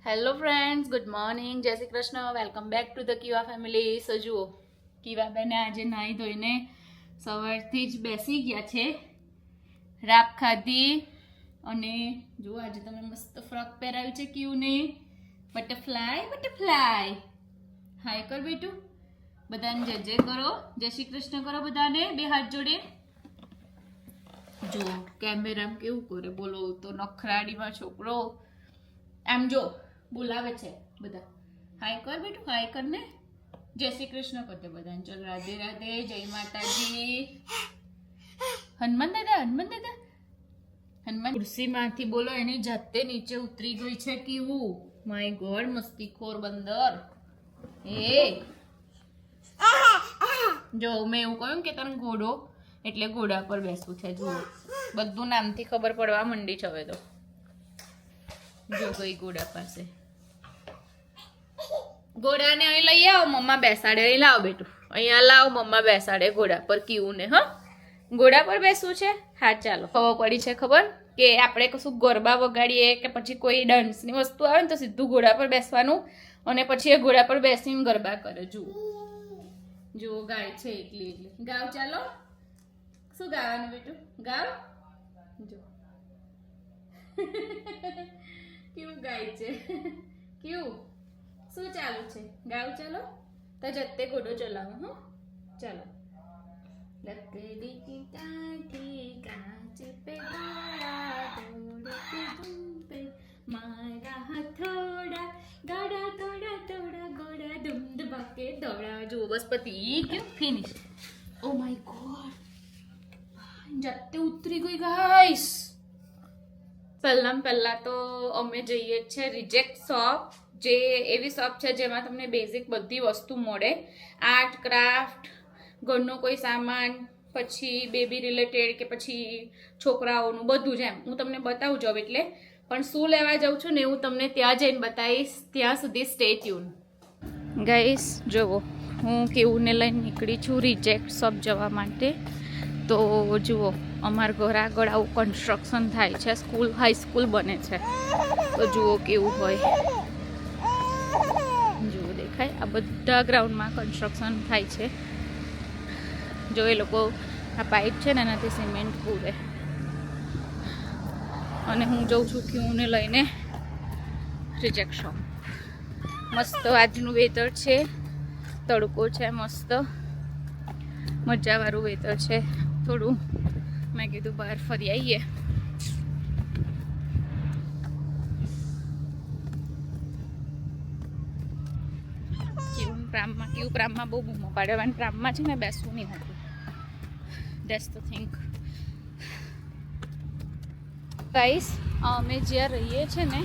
Hello friends, good morning, જય Shri Krishna. Welcome back to the Kiva family. So જુઓ, Kiva બેને આજે નાહી ધોઈને સવારથી જ બેસી ગયા છે, રાબ ખાધી અને જુઓ આજે તમે મસ્ત ફ્રોક પહેરાવ્યું છે ક્યુને. Butterfly butterfly. હાય કર બેટું, બધાને જય જય કરો, જય શ્રી કૃષ્ણ કરો બધાને બે હાથ જોડે. જો કેમેરામાં કેવું કરે બોલો તો, નખરાડીમાં છોકરો. આમ જો બોલાવે છે બધા. હાય કર બેટું, હાય કર ને. જય શ્રી કૃષ્ણ કરતે બધાને. ચલ રાધે રાધે, જય માતાજી. હનુમાન દાદા, હનુમાન દાદા, હનુમાન. ખુરશીમાંથી બોલો એની જાતે નીચે ઉતરી ગઈ છે કેવું. માય ગોડ, મસ્તીખોર બંદર. એ જો મેં એવું કહ્યું કે તને ઘોડો એટલે ઘોડા પર બેસવું છે. જુઓ બધું નામથી ખબર પડવા માંડી છે હવે તો. જો ગઈ ઘોડા પાસે. ઘોડાને અહીં લઈ આવો, મમ્મા બેસાડે. અહીં લાવ બેટું, અહીંયા લાવ, મમ્મા બેસાડે ઘોડા પર કીવું ને. હા, ઘોડા પર બેસવું છે. હા ચાલો. ખબર પડી છે ખબર કે આપણે કશું ગરબા વગાડીએ કે પછી કોઈ ડાન્સની વસ્તુ આવે ને તો સીધું ઘોડા પર બેસવાનું અને પછી એ ઘોડા પર બેસીને ગરબા કરે. જુઓ જુઓ ગાય છે એટલી એટલી. ગાવ ચાલો. શું ગાવાનું બેટું? ગાવ. જો કેવું ગાય છે, કેવું. શું ચાલુ છે? ગાવ ચાલો. તો જતે ઘોડો ચલાવો. હા ચાલો. લકડી કી કાઠી કાચ પે ગાડા દોડતી ધૂમ પે મારા હથોડા ગાડા થોડા થોડા ઘોડા ધૂમ ધબાકે દોડા. જો બસ પતી ગયું, ફિનિશ. ઓ માય ગોડ, જતે ઉતરી ગઈ ગાઈસ. પહેલા તો અમે જઈએ છીએ રિજેક્ટ શોપ, જે એવી શોપ છે જેમાં તમને બેઝિક બધી વસ્તુ મળે. આર્ટ ક્રાફ્ટ, ઘરનો કોઈ સામાન, પછી બેબી રિલેટેડ કે પછી છોકરાઓનું બધું જ. એમ હું તમને બતાવું જાઉં એટલે, પણ શું લેવા જાઉં છું ને હું તમને ત્યાં જઈને બતાવીશ. ત્યાં સુધી સ્ટે ટ્યુન. ગાઈસ જુઓ, હું કેવુંને લઈને નીકળી છું રિજેક્ટ શોપ જવા માટે. તો જુઓ અમારા ઘર આગળ આવું કન્સ્ટ્રક્શન થાય છે, સ્કૂલ હાઈસ્કૂલ બને છે. તો જુઓ કેવું હોય, જુઓ દેખાય. આ બધા ગ્રાઉન્ડમાં કન્સ્ટ્રક્શન થાય છે. જો એ લોકો આ પાઇપ છે ને એનાથી સિમેન્ટ પૂરે. અને હું જઉં છું ક્યુને લઈને રિજેક્ટ શોપ. મસ્ત આજનું વેધર છે, તડકો છે, મસ્ત મજાવાળું વેધર છે. થોડું મેં કીધું બહાર ફરી આવીએ. કેવું પ્રામમાં બહુ બૂમો પાડે. પ્રામમાં છે ને બેસવું નહીં હતું. That's the thing. ગાઈસ, અમે જ્યાં રહીએ છીએ ને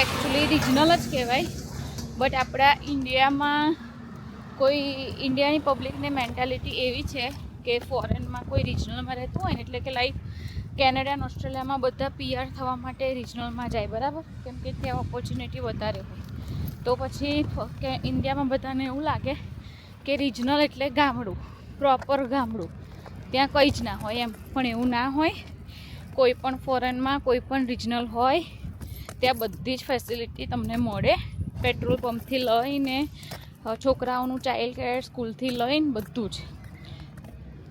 એકચ્યુઅલી રિજનલ જ કહેવાય, બટ આપણા ઇન્ડિયાની પબ્લિકની મેન્ટાલિટી એવી છે કે ફોરેનમાં કોઈ રિજનલમાં રહેતું હોય ને એટલે કે લાઈક કેનેડા અને ઓસ્ટ્રેલિયામાં બધા પીઆર થવા માટે રિજનલમાં જાય, બરાબર? કેમ કે ત્યાં ઓપોર્ચ્યુનિટી વધારે હોય. તો પછી કે ઇન્ડિયામાં બધાને એવું લાગે કે રિજનલ એટલે ગામડું, પ્રોપર ગામડું, ત્યાં કંઈ જ ના હોય એમ. પણ એવું ના હોય. કોઈ પણ ફોરેનમાં કોઈ પણ રિજનલ હોય ત્યાં બધી જ ફેસિલિટી તમને મળે. પેટ્રોલ પંપથી લઈને છોકરાઓનું ચાઇલ્ડ કેર સ્કૂલથી લઈને બધું જ.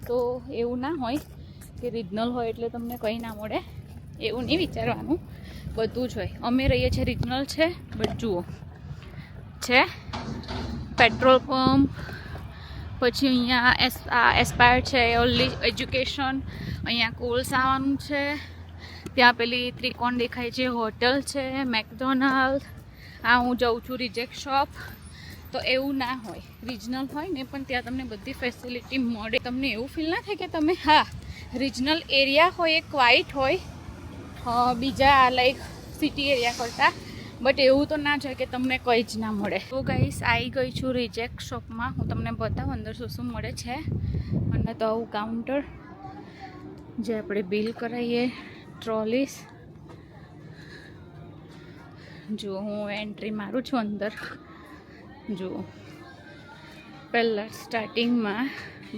તો એવું ના હોય કે રિજનલ હોય એટલે તમને કંઈ ના મળે, એવું નહીં વિચારવાનું. બધું જ હોય. અમે રહીએ છીએ રિજનલ છે, બટ જુઓ છે પેટ્રોલ પંપ, પછી અહીંયા એસ્પાયર છે, અર્લી એજ્યુકેશન, અહીંયા કોલ્સ આવવાનું છે, ત્યાં પેલી ત્રિકોણ દેખાય છે હોટલ છે, મેકડોનાલ્ડ. આ હું જઉં છું રિજેક્ટ શોપ. તો એવું ના હોય. રિજનલ હોય ને પણ ત્યાં તમને બધી ફેસિલિટી મળે. તમને એવું ફીલ ના થાય કે તમે રિજનલ એરિયા હોય એ ક્વાઇટ હોય બીજા લાઈક સિટી એરિયા કરતાં, બટ એવું તો ના જોઈએ કે તમને કંઈ જ ના મળે. તો ગાઈસ આવી ગઈ છું રિજેક્ટ શોપમાં. હું તમને બતાવું અંદર શું મળે છે. અને તો આવું કાઉન્ટર જે આપણે બિલ કરાવીએ, ટ્રોલીસ. જો હું એન્ટ્રી મારું છું અંદર. જુઓ પહેલાં સ્ટાર્ટિંગમાં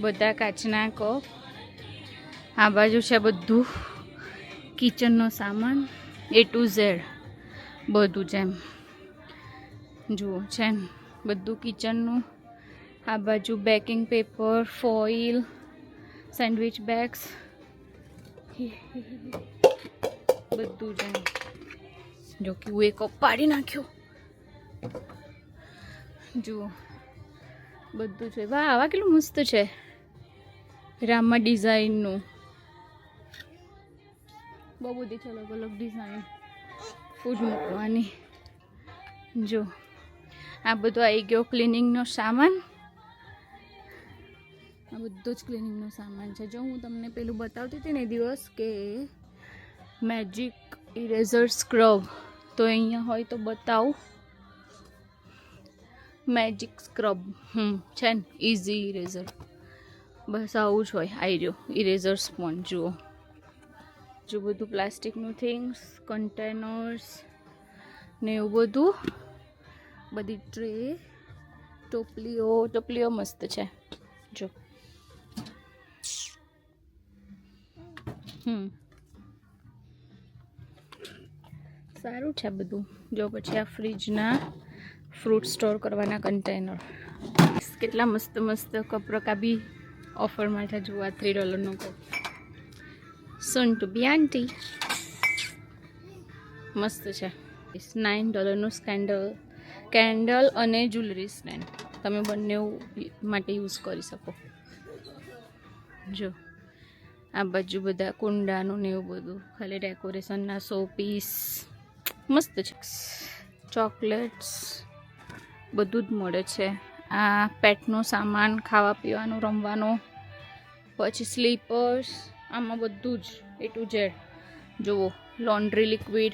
બધા કાચના કપ, આ બાજુ છે બધું કિચનનો સામાન A to Z બધું જ એમ. જુઓ છે ને બધું કિચનનું. આ બાજુ baking paper, foil, sandwich bags બધું જ. જો કે હું એક પાડી નાખ્યો. જુઓ બધું છે. વાહ, આવા કેટલું મસ્ત છે રામા ડિઝાઇનનું. બહુ બધી છે અલગ અલગ ડિઝાઇન ફૂડ મૂકવાની. જો આ બધું આવી ગયો ક્લિનિંગનો સામાન. આ બધું જ ક્લિનિંગનો સામાન છે. જો હું તમને પેલું બતાવતી હતી ને એ દિવસ કે મેજિક ઇરેઝર સ્ક્રબ, તો અહીંયા હોય તો બતાવું. મેજિક સ્ક્રબ છે ને, ઇઝી ઇરેઝર. બસ આવું જ હોય. આવી રહ્યો ઇરેઝર સ્પોન્જ. જુઓ જો બધું પ્લાસ્ટિકનું થિંગ્સ, કન્ટેનર્સ ને એવું બધું. બધી ટ્રે, ટોપલીઓ મસ્ત છે. જો સારું છે બધું. જો પછી આ ફ્રીજના ફ્રૂટ સ્ટોર કરવાના કન્ટેનર. કેટલા મસ્ત મસ્ત કપ રકા બી ઓફરમાં છે. જુઓ આ $3નો કપ. સોન ટુ બી આંટી મસ્ત છે. $9નું કેન્ડલ અને જ્વેલરી સ્ટેન્ડ. તમે બંને માટે યુઝ કરી શકો. જો આ બાજુ બધા કુંડાનું ને એવું બધું, ખાલી ડેકોરેશનના શો પીસ મસ્ત છે. ચોકલેટ્સ બધું જ મળે છે. આ પેટનો સામાન, ખાવા પીવાનું, રમવાનો, પછી સ્લીપર્સ, આમાં બધું જ A to Z. જુઓ લોન્ડ્રી લિક્વિડ,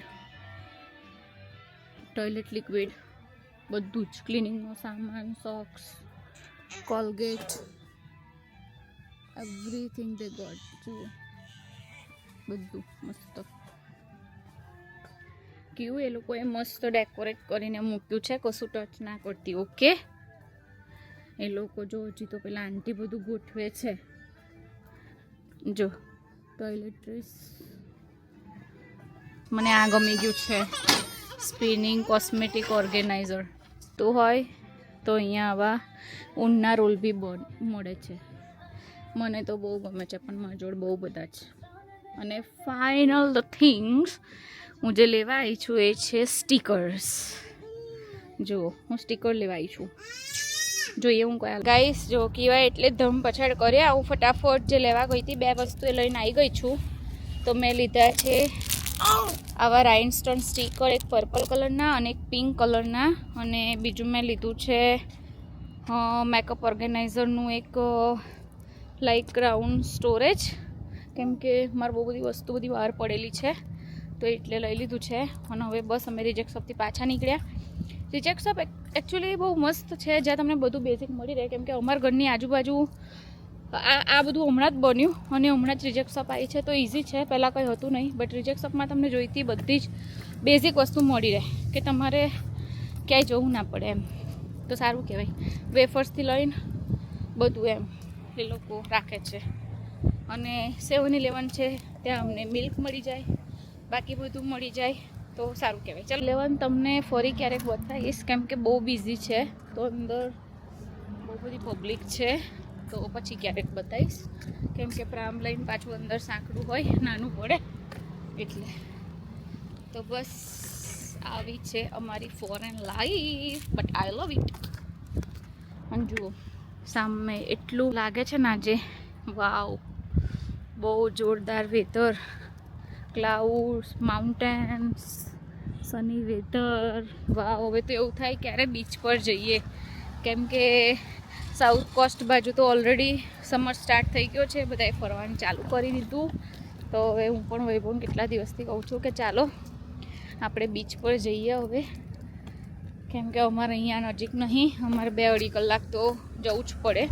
ટોયલેટ લિક્વિડ, બધું જ ક્લિનિંગનો સામાન, સોક્સ, કોલગેટ, એવરીથિંગ દે ગોટ. જુઓ બધું મસ્ત. કેવું એ લોકોએ મસ્ત ડેકોરેટ કરીને મૂક્યું છે. કશું ટચ ના કરતી. ઓકે, એ લોકો જો હજી તો પેલા આંટી બધું ગોઠવે છે. જો ટોયલેટ્રીસ મને આ ગમી ગયું છે. સ્પિનિંગ કોસ્મેટિક ઓર્ગેનાઇઝર તો હોય તો અહીંયા આવા ઊનના રોલ બી મળે છે. મને તો બહુ ગમે છે, પણ મારા જોડે બહુ બધા છે. અને ફાઇનલ ધ થિંગ્સ હું જે લેવા આવી છું એ છે સ્ટીકર્સ. જુઓ હું સ્ટીકર લેવા આવી છું. જોઈએ હું કયા ગાઈસ. જો કહેવાય એટલે ધમ પછાડ કર્યા. હું ફટાફટ જે લેવા ગઈ હતી 2 વસ્તુ એ લઈને આવી ગઈ છું. તો મેં લીધા છે આવા રાઇનસ્ટોન સ્ટીકર, એક પર્પલ કલરના અને એક પિંક કલરના. અને બીજું મેં લીધું છે મેકઅપ ઓર્ગેનાઇઝરનું એક લાઈક રાઉન્ડ સ્ટોરેજ, કેમ કે મારે બહુ બધી વસ્તુ બધી બહાર પડેલી છે, તો એટલે લઈ લીધું છે. અને હવે બસ અમે રિજેક્ટ શોપથી પાછા નીકળ્યા. રિજેક્ટ શોપ એકચ્યુઅલી બહુ મસ્ત છે, જ્યાં તમને બધું બેઝિક મળી રહે. કેમ કે અમારા ઘરની આજુબાજુ આ બધું હમણાં જ બન્યું અને હમણાં જ રિજેક્ટ શોપ આવી છે, તો ઇઝી છે. પહેલાં કંઈ હતું નહીં, બટ રિજેક્ટ શોપમાં તમને જોઈતી બધી જ બેઝિક વસ્તુ મળી રહે, કે તમારે ક્યાંય જવું ના પડે એમ. તો સારું કહેવાય. વેફર્સથી લઈને બધું એમ એ લોકો રાખે છે. અને 7-11 છે, ત્યાં અમને મિલ્ક મળી જાય, બાકી બધું મળી જાય, તો સારું કહેવાય. ચાલો 11 તમને ફરી ક્યારેક બતાવીશ, કેમ કે બહુ બિઝી છે, તો અંદર બહુ બધી પબ્લિક છે, તો પછી ક્યારેક બતાવીશ. કેમ કે પ્રામ લઈને પાછું અંદર સાંકડું હોય, નાનું પડે એટલે. તો બસ આવી છે અમારી foreign life, but I love it. અને જુઓ સામે એટલું લાગે છે ને આજે, વાવ, બહુ જોરદાર weather, clouds, mountains, sunny weather. Wow, હવે તો એવું થાય ક્યારે બીચ પર જઈએ, કેમ કે સાઉથ કોસ્ટ બાજુ તો ઓલરેડી સમર સ્ટાર્ટ થઈ ગયો છે, બધાએ ફરવાનું ચાલુ કરી દીધું. તો હવે હું પણ વૈભવ કેટલા દિવસથી કહું છું કે ચાલો આપણે બીચ પર જઈએ હવે, કેમ કે અમારે અહીંયા નજીક નહીં, અમારે 2-2.5 કલાક તો જવું જ પડે,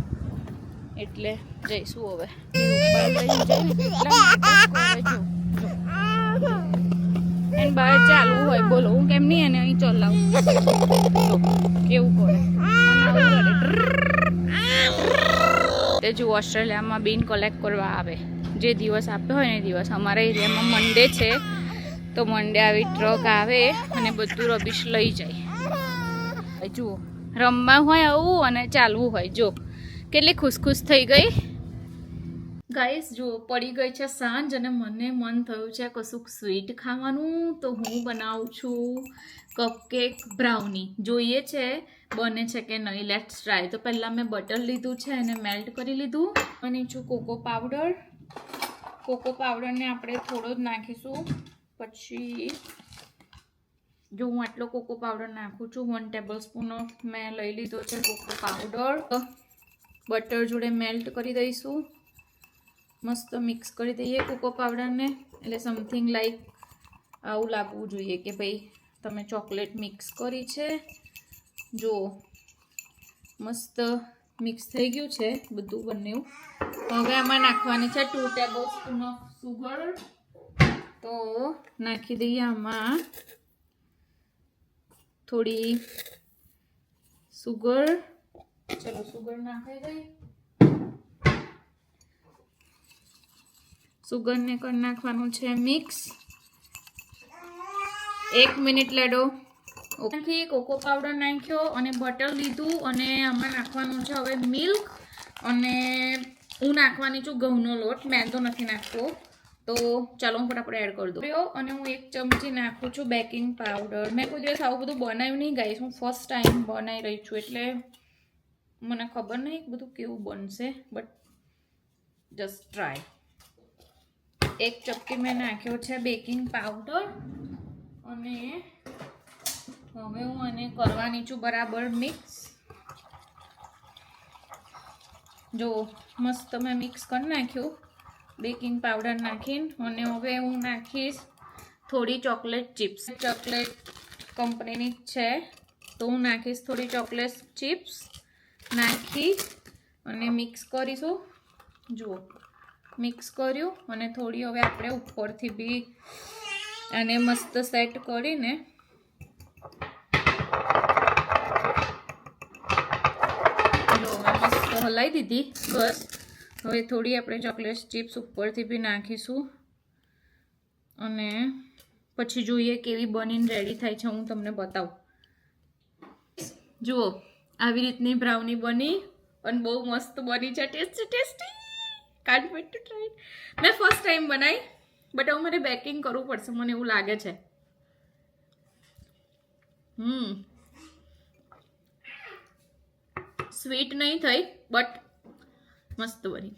એટલે જઈશું હવે. એને બહાર ચાલવું હોય, બોલો હું કેમ નહીં એને અહીં ચલાવું, કેવું પડે. તે જો ઓસ્ટ્રેલિયામાં બિન કલેક્ટ કરવા આવે, જે દિવસ આપ્યો હોય ને એ દિવસ. અમારા એરિયામાં મંડે છે, તો મંડે આવી ટ્રક આવે અને બધું રબીશ લઈ જાય. હોય. જુઓ રમવા હોય આવું અને ચાલવું હોય. જો કેટલી ખુશ થઈ ગઈ ગાઈસ. જુઓ પડી ગઈ છે સાંજ અને મને મન થયું છે કશુંક સ્વીટ ખાવાનું. તો હું બનાવું છું કપકેક બ્રાઉની. જોઈએ છે બને છે કે નહીં. Let's try. તો પહેલાં મેં બટર લીધું છે અને મેલ્ટ કરી લીધું. અને છું કોકો પાવડરને આપણે થોડો જ નાખીશું. પછી જો હું આટલો કોકો પાવડર નાખું છું. 1 ટેબલસ્પૂન મેં લઈ લીધો છે કોકો પાવડર. બટર જોડે મેલ્ટ કરી દઈશું. મસ્ત મિક્સ કરી દઈએ કોકો પાવડરને. એટલે સમથિંગ લાઈક આવું લાગવું જોઈએ કે ભાઈ તમે ચોકલેટ મિક્સ કરી છે. જો મસ્ત મિક્સ થઈ ગયું છે બધું બંને. હવે આમાં નાખવાની છે 2 ટેબલસ્પૂન ઓફ સુગર. તો નાખી દઈએ આમાં થોડી સુગર. ચલો સુગર નાખાઈ ગઈ. સુગરને કરી નાખવાનું છે મિક્સ. 1 મિનિટ લેડો. ઓકે કોકો પાવડર નાખ્યો અને બટર લીધું અને આમાં નાખવાનું છે હવે મિલ્ક. અને હું નાખવાની છું ઘઉંનો લોટ. મેં તો નથી નાખતો. તો ચાલો હું ફટાફટ એડ કરી દઉં. અને હું 1 ચમચી નાખું છું બેકિંગ પાવડર. મેં કોઈ દિવસ આવું બધું બનાવ્યું નહીં ગાઈસ. હું ફર્સ્ટ ટાઈમ બનાવી રહી છું એટલે મને ખબર નહીં બધું કેવું બનશે. But just try. 1 ચપટી મેં નાખ્યો છે બેકિંગ પાવડર. અને હવે હું આને કરવાની છું બરાબર મિક્સ. જો મસ્ત મેં મિક્સ કરી નાખ્યું બેકિંગ પાવડર નાખીને. અને હવે હું નાખીશ થોડી ચોકલેટ ચિપ્સ. ચોકલેટ કંપનીની છે તો હું નાખીશ થોડી ચોકલેટ ચિપ્સ નાખી અને મિક્સ કરીશું. જુઓ મિક્સ કર્યું અને થોડી હવે આપણે ઉપરથી બી આને મસ્ત સેટ કરીને મસ્ત હલાવી દીધી. બસ હવે થોડી આપણે ચોકલેટ ચિપ્સ ઉપરથી બી નાખીશું અને પછી જોઈએ કેવી બનીને રેડી થાય છે. હું તમને બતાવું. જુઓ આવી રીતની બ્રાઉની બની અને બહુ મસ્ત બની છે. Tasty. Can't wait to try. મેં ફર્સ્ટ ટાઈમ બનાવી બટ હવે મારે બેકિંગ કરવું પડશે મને એવું લાગે છે. સ્વીટ નહીં થઈ બટ મસ્ત બની.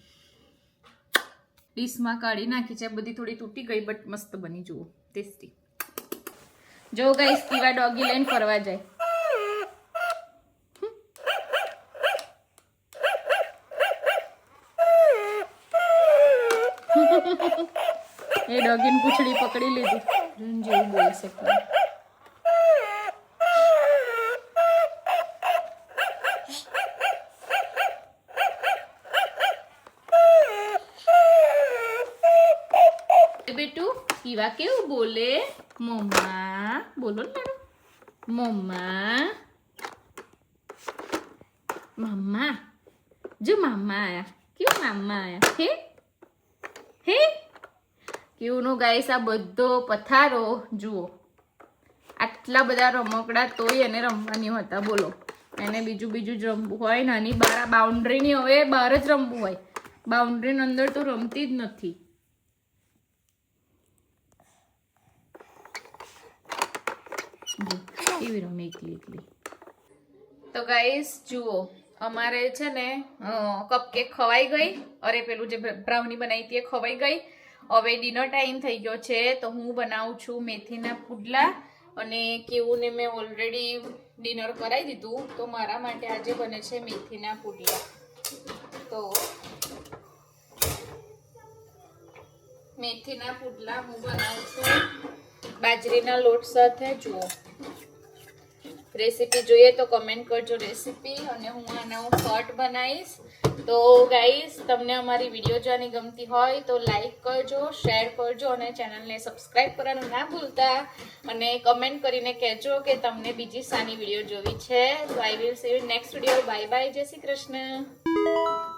ડીશમાં કાઢી નાખી છે. બધી થોડી તૂટી ગઈ બટ મસ્ત બની. જુઓ ટેસ્ટી. જો ગાઈસ કેવા ડોગી લઈને ફરવા જાય. એ ડોગીની પૂંછડી પકડી લીધી. જેવું બોલી શકે. બેટુ કીવા કેવું બોલે. મમ્મા બોલો ને મમ્મા. મમ્મા જો મામા આયા. કેવું મામા આયા. હે કેવું ગાઈસ આ બધો પથારો જુઓ. આટલા બધા રમકડા તોય એને રમવાની હતા. બોલો એને બીજું જ રમવું હોય. નાની બાઉન્ડ્રીની હવે બહાર જ રમવું હોય. બાઉન્ડ્રીની અંદર તો રમતી જ નથી. કેવી રમે એકલી. તો ગાઈસ જુઓ અમારે છે ને કપકેક ખવાઈ ગઈ. અરે પેલું જે બ્રાઉની બનાવી હતી એ ખવાઈ ગઈ. હવે ડિનર ટાઈમ થઈ ગયો છે તો હું બનાવું છું મેથીના પુડલા. અને કેવુંને મેં ઓલરેડી ડિનર કરાવી દીધું તો મારા માટે આજે બને છે મેથીના પુડલા. તો મેથીના પુડલા હું બનાવું છું બાજરીના લોટ સાથે. જુઓ રેસીપી જોઈએ તો કમેન્ટ કરજો રેસીપી. અને હું આનો શોર્ટ બનાવીશ. તો ગાઈસ તમને અમારી વિડીયો જોવાની ગમતી હોય તો લાઈક કરજો, શેર કરજો અને ચેનલને સબસ્ક્રાઈબ કરવાનું ના ભૂલતા. અને કમેન્ટ કરીને કહેજો કે તમને બીજી સાની વિડીયો જોવી છે. તો I will see you next video. Bye bye. જય શ્રી કૃષ્ણ.